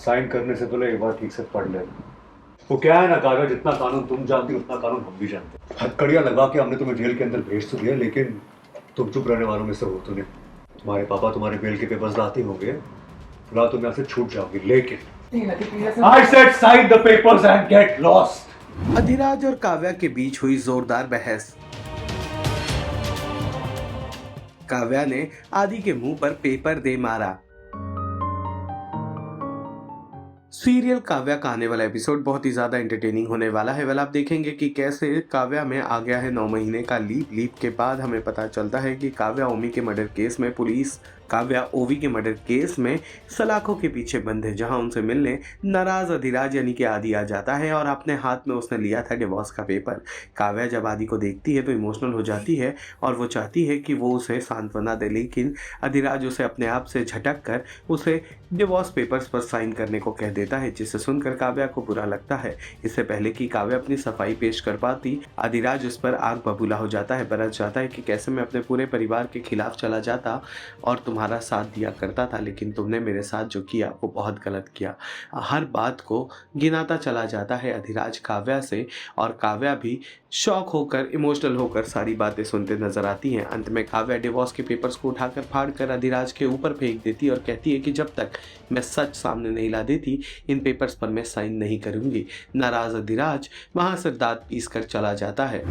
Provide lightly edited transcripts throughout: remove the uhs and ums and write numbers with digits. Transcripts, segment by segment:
Sign करने से पहले एक बार ठीक से पढ़ लेना। वो क्या है ना काव्या, जितना कानून तुम जानती हो उतना कानून हम भी जानते हैं। हथकड़ियां लगा के हमने तुम्हें जेल के अंदर भेज तो दिया, लेकिन तुम चुप रहने वालों में से हो तो नहीं। तुम्हारे पापा तुम्हारे बेल के पेपर्स लाते होंगे, फिलहाल तुम यहाँ से छूट जाओगी, लेकिन I said sign the papers and get lost. Adhiraj और काव्या के बीच हुई जोरदार बहस। काव्या ने आदि के मुंह पर पेपर दे मारा। सीरियल काव्या का आने वाला एपिसोड बहुत ही ज्यादा एंटरटेनिंग होने वाला है। आप देखेंगे कि कैसे काव्या में आ गया है 9 महीने का लीप के बाद हमें पता चलता है कि काव्या ओमी के मर्डर केस में पुलिस काव्या ओवी के मर्डर केस में सलाखों के पीछे बंद है, जहां उनसे मिलने नाराज अधिराज यानी कि आदि आ जाता है और अपने हाथ में उसने लिया था डिवोर्स का पेपर। काव्या जब आदि को देखती है तो इमोशनल हो जाती है और वो चाहती है कि वो उसे सांत्वना दे, लेकिन अधिराज उसे अपने आप से झटक कर उसे डिवोर्स पेपर्स पर साइन करने को कह देता है, जिसे सुनकर काव्या को बुरा लगता है। इससे पहले कि काव्या अपनी सफाई पेश कर पाती, अधिराज उस पर आग बबूला हो जाता है, बरस जाता है कि कैसे मैं अपने पूरे परिवार के खिलाफ चला जाता और तुम्हारा साथ दिया करता था, लेकिन तुमने मेरे साथ जो किया वो बहुत गलत किया। हर बात को गिनाता चला जाता है अधिराज काव्या से, और काव्या भी शॉक होकर इमोशनल होकर सारी बातें सुनते नजर आती हैं। अंत में काव्या डिवोर्स के पेपर्स को उठाकर फाड़कर अधिराज के ऊपर फेंक देती और कहती है कि जब तक मैं सच सामने नहीं ला देती इन पेपर्स पर मैं साइन नहीं करूंगी। नाराज अधिराज वहां से दांत पीस कर चला जाता है।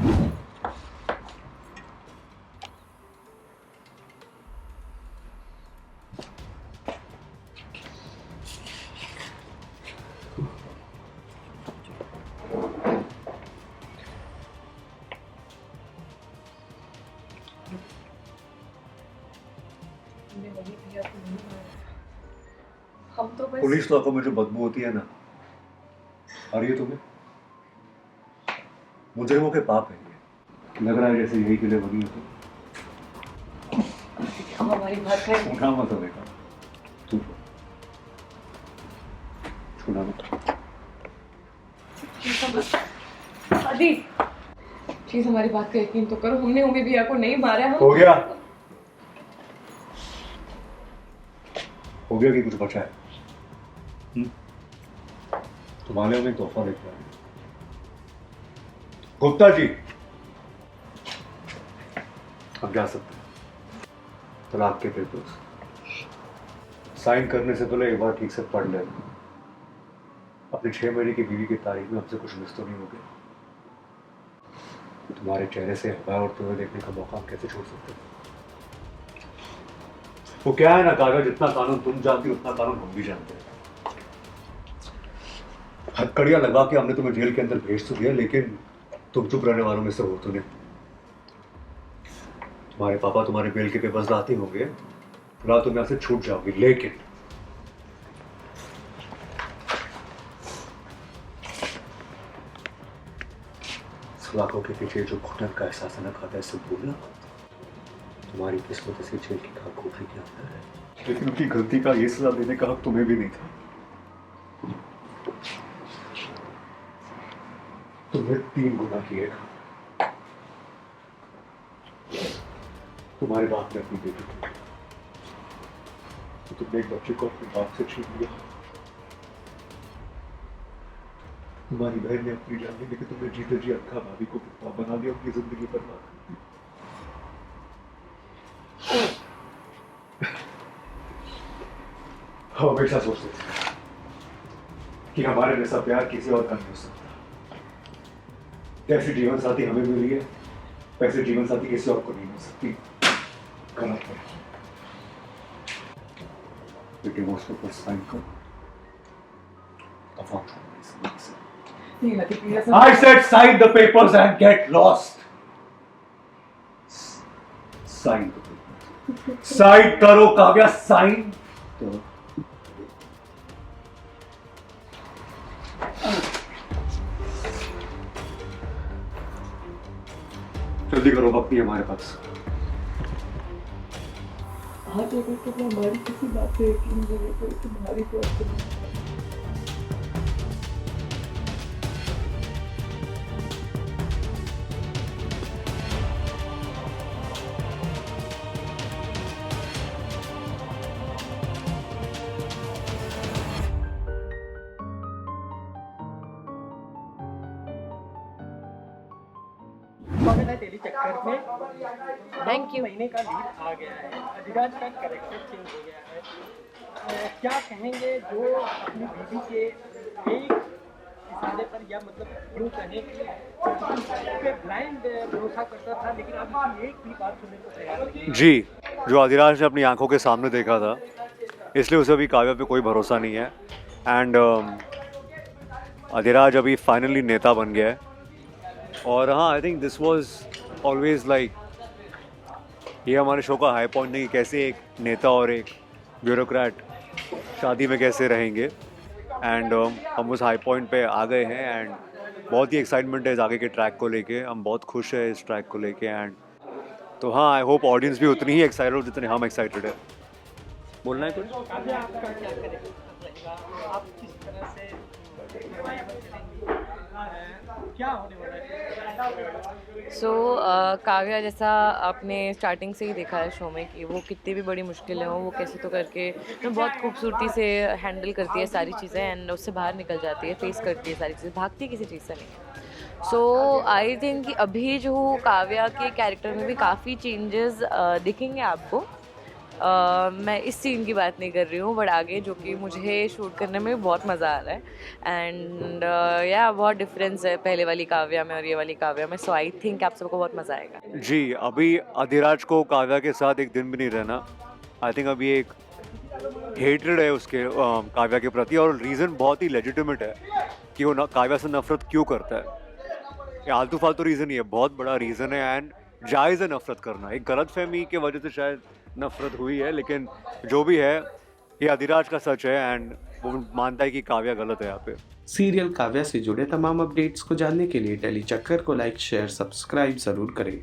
हम तो बस पुलिस लॉकर में जो बदबू होती है ना, आ रही है तुम्हें? मुजरिमों के पाप है ये। लग रहा है जैसे यही के लिए बनी हो हम हमारी बात करें। छूना मत होगा, तू छूना मत। आदि प्लीज हमारी बात का यकीन तो करो, हमने उम्मीद भैया को नहीं मारा। हम हो गया कि कुछ बचा है? तुम्हारे हमें तोहफा लेकर आए गुप्ता जी, हम जा सकते हैं। तलाक के पेपर्स साइन करने से पहले एक बार ठीक से पढ़ लेना। अपनी 6 महीने की बीवी की तारीख में हमसे कुछ मिस तो नहीं हो गया? तुम्हारे चेहरे से हवा उड़ते हुए देखने का मौका हम कैसे छोड़ सकते हैं? वो क्या है ना काव्या, जितना कानून तुम जानती हो उतना कानून हम भी जानते हैं। हथकड़ियां लगा के हमने तुम्हें जेल के अंदर भेज तो दिया, लेकिन तुम चुप रहने वालों में से हो तो नहीं। तुम्हारे पापा तुम्हारे बेल के पेपर्स लाते होंगे, फिलहाल तुम यहाँ से छूट जाओगी, लेकिन सलाखों के पीछे जो घुटन का एहसास न खाता है, सब भूलना। तुम्हारी किस्मत ऐसी जेल की खाकोखली के अंदर है, लेकिन उनकी गलती का ये सजा देने का हक तुम्हें भी नहीं था। तुमने 3 गुना किए। तुम्हारे बाप ने अपनी बेटी को, तो तुमने एक बच्चे को अपने बाप से छीन लिया। तुम्हारी बहन ने अपनी जान ली, लेकिन तुमने जीते जी अक्का भाभी को विधवा बना दिया, उनकी जिंदगी बर्बाद कर दी। हम हमेशा सोचते थे कि हमारे जैसा प्यार किसी और का नहीं हो सकता। जैसी जीवन साथी हमें मिली है, वैसे जीवन साथी किसी और को नहीं मिल सकती। गलत है। डिवोर्स पेपर साइन करो। I said sign the papers and get lost. Sign the papers. Sign करो काव्या, sign करो। जल्दी करो, वक्त नहीं हमारे पास। आज अगर तुम हमारी किसी बात पे यकीन नहीं तो तुम्हारी बात को स्वागत है तेरी चक्कर में। Thank you. महीने का लीड आ गया है, अधिराज का कैरेक्टर चेंज हो गया है। क्या कहेंगे जो अपनी बीवी के एक इशारे पर या मतलब यूँ कहें कि ब्लाइंड भरोसा करता था, लेकिन अब उसकी एक भी बात सुनने को तैयार नहीं। जी, जो अधिराज ने अपनी आंखों के सामने देखा था, इसलिए उसे अभी काव्या पे कोई भरोसा नहीं है। एंड अधिराज अभी फाइनली नेता बन गया है। और हाँ, I think this was always like, ये हमारे शो का हाई पॉइंट नहीं, कैसे एक नेता और एक ब्यूरोक्रेट शादी में कैसे रहेंगे। एंड हम उस हाई पॉइंट पे आ गए हैं एंड बहुत ही एक्साइटमेंट है इस आगे के ट्रैक को लेके। हम बहुत खुश हैं इस ट्रैक को लेके। एंड तो हाँ, आई होप ऑडियंस भी उतनी ही एक्साइटेड हो जितने हम एक्साइटेड है। बोलना है कुछ? काव्या, आपका क्या करेक्टर रहेगा? आप किस तरह से निर्वाह करेंगी? क्या होने वाला है? सो काव्या, जैसा आपने स्टार्टिंग से ही देखा है शो में कि वो कितनी भी बड़ी मुश्किलें हों वो कैसे तो करके बहुत खूबसूरती से हैंडल करती है सारी चीज़ें एंड उससे बाहर निकल जाती है, फेस करती है सारी चीज़ें, भागती किसी चीज़ से नहीं। सो आई थिंक कि अभी जो काव्या के कैरेक्टर में भी काफ़ी चेंजेस दिखेंगे आपको। मैं इस सीन की बात नहीं कर रही हूँ, बट आगे जो कि मुझे शूट करने में बहुत मज़ा आ रहा है। एंड या बहुत डिफरेंस है पहले वाली काव्या में और ये वाली काव्या में। सो आई थिंक आप सबको बहुत मज़ा आएगा। जी, अभी अधिराज को काव्या के साथ एक दिन भी नहीं रहना। आई थिंक अभी एक हेट्रेड है उसके काव्या के प्रति, और रीज़न बहुत ही लेजिटिमेट है कि वो काव्या से नफरत क्यों करता है। ये आलतू फालतू रीज़न नहीं है, बहुत बड़ा रीज़न है। एंड जायज़ है नफरत करना, एक गलतफहमी की वजह से शायद नफरत हुई है, लेकिन जो भी है ये अधिराज का सच है। एंड वो मानता है कि काव्या गलत है यहाँ पे। सीरियल काव्या से जुड़े तमाम अपडेट्स को जानने के लिए टेली चक्कर को लाइक, शेयर, सब्सक्राइब जरूर करें।